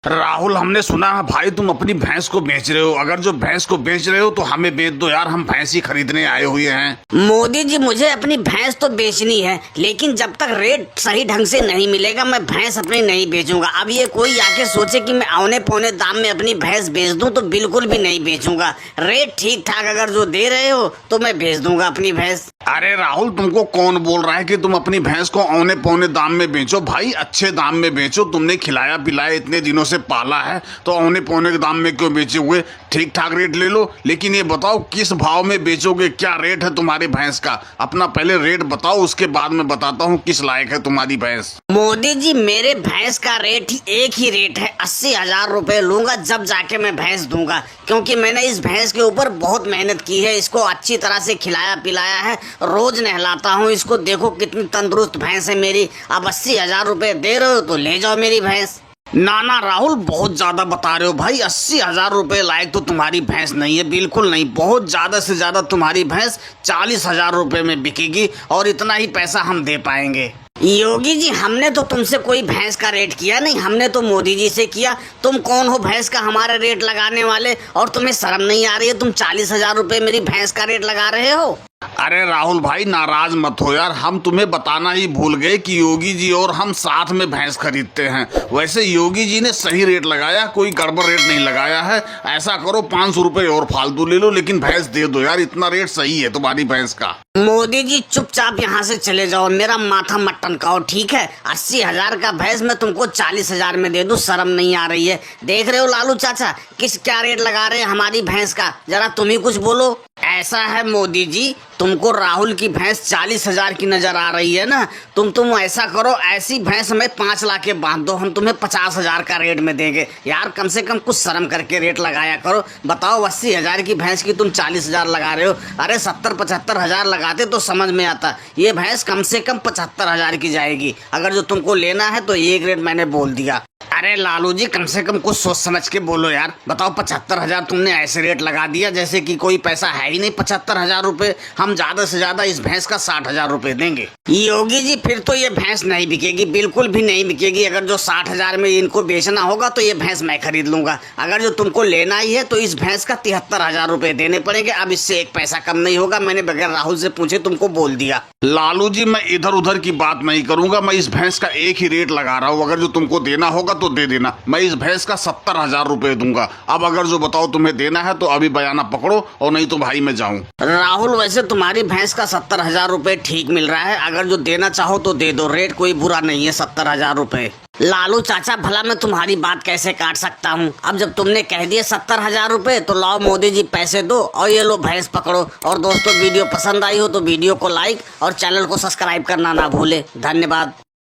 राहुल, हमने सुना है भाई तुम अपनी भैंस को बेच रहे हो। अगर जो भैंस को बेच रहे हो तो हमें बेच दो यार, हम भैंस ही खरीदने आए हुए हैं। मोदी जी, मुझे अपनी भैंस तो बेचनी है, लेकिन जब तक रेट सही ढंग से नहीं मिलेगा मैं भैंस अपनी नहीं बेचूंगा। अब ये कोई आके सोचे कि मैं औने पौने दाम में अपनी भैंस बेच दूं तो बिल्कुल भी नहीं बेचूंगा। रेट ठीक ठाक अगर जो दे रहे हो तो मैं बेच दूंगा अपनी भैंस। अरे राहुल, तुमको कौन बोल रहा है कि तुम अपनी भैंस को औने पौने दाम में बेचो? भाई अच्छे दाम में बेचो, तुमने खिलाया पिलाया इतने दिनों से पाला है तो औने पौने के दाम में क्यों बेचे हुए? ठीक ठाक रेट ले लो, लेकिन ये बताओ किस भाव में बेचोगे, क्या रेट है तुम्हारी भैंस का? अपना पहले रेट बताओ, उसके बाद मैं बताता हूँ किस लायक है तुम्हारी भैंस। मोदी जी, मेरे भैंस का रेट ही एक ही रेट है, 80,000 रुपए लूंगा जब जाके मैं भैंस दूंगा, क्योंकि मैंने इस भैंस के ऊपर बहुत मेहनत की है, इसको अच्छी तरह से खिलाया पिलाया है, रोज नहलाता हूँ इसको। देखो कितनी तंदुरुस्त भैंस है मेरी। अब 80,000 रुपए दे रहे हो तो ले जाओ मेरी भैंस। ना ना राहुल, बहुत ज्यादा बता रहे हो भाई। 80,000 रुपए लायक तो तुम्हारी भैंस नहीं है, बिल्कुल नहीं। बहुत ज्यादा से ज्यादा तुम्हारी भैंस 40,000 रुपए में बिकेगी और इतना ही पैसा हम दे पाएंगे। योगी जी, हमने तो तुमसे कोई भैंस का रेट किया नहीं, हमने तो मोदी जी से किया। तुम कौन हो भैंस का हमारा रेट लगाने वाले? और तुम्हें शर्म नहीं आ रही है? तुम 40,000 रुपए मेरी भैंस का रेट लगा रहे हो। अरे राहुल भाई, नाराज मत हो यार, हम तुम्हें बताना ही भूल गए कि योगी जी और हम साथ में भैंस खरीदते हैं। वैसे योगी जी ने सही रेट लगाया, कोई गड़बड़ रेट नहीं लगाया है। ऐसा करो 500 रुपए और फालतू ले लो, लेकिन भैंस दे दो यार, इतना रेट सही है तुम्हारी भैंस का। मोदी जी, चुपचाप यहाँ से चले जाओ, मेरा माथा मत टनकाओ, ठीक है? 80,000 का भैंस मैं तुमको 40,000 में दे दूं, शर्म नहीं आ रही है? देख रहे हो लालू चाचा क्या रेट लगा रहे हैं हमारी भैंस का? जरा तुम ही कुछ बोलो। ऐसा है मोदी जी, तुमको राहुल की भैंस 40,000 की नजर आ रही है ना? तुम ऐसा करो, ऐसी भैंस हमें 5 लाख के बांध दो, हम तुम्हें 50,000 का रेट में देंगे। यार कम से कम कुछ शर्म करके रेट लगाया करो। बताओ, 80,000 की भैंस की तुम 40,000 लगा रहे हो। अरे 70-75,000 लगाते तो समझ में आता। ये भैंस कम से कम 75,000 की जाएगी। अगर जो तुमको लेना है तो एक रेट मैंने बोल दिया। अरे लालू जी, कम से कम कुछ सोच समझ के बोलो यार। बताओ, 75,000 तुमने ऐसे रेट लगा दिया जैसे कि कोई पैसा है ही नहीं। 75,000 रुपए, हम ज्यादा से ज्यादा इस भैंस का 60,000 रुपए देंगे। योगी जी, फिर तो ये भैंस नहीं बिकेगी, बिल्कुल भी नहीं बिकेगी। अगर जो 60,000 में इनको बेचना होगा तो ये भैंस मैं खरीद लूंगा। अगर जो तुमको लेना ही है तो इस भैंस का 73,000 रुपए देने पड़ेंगे। अब इससे एक पैसा कम नहीं होगा, मैंने बगैर राहुल से पूछे तुमको बोल दिया। लालू जी, मैं इधर उधर की बात नहीं करूंगा, मैं इस भैंस का एक ही रेट लगा रहा हूँ। अगर जो तुमको देना होगा तो दे देना, मैं इस भैंस का 70,000 रुपए दूंगा। अब अगर जो बताओ तुम्हें देना है तो अभी बयाना पकड़ो, और नहीं तो भाई मैं जाऊं। राहुल, वैसे तुम्हारी भैंस का 70,000 रुपए ठीक मिल रहा है, अगर जो देना चाहो तो दे दो। रेट कोई बुरा नहीं है, 70,000 रुपए। लालू चाचा, भला मैं तुम्हारी बात कैसे काट सकता हूँ? अब जब तुमने कह दिए 70,000 रुपए तो लाओ मोदी जी, पैसे दो और ये लो भैंस पकड़ो। और दोस्तों, वीडियो पसंद आई हो तो वीडियो को लाइक और चैनल को सब्सक्राइब करना ना भूले। धन्यवाद।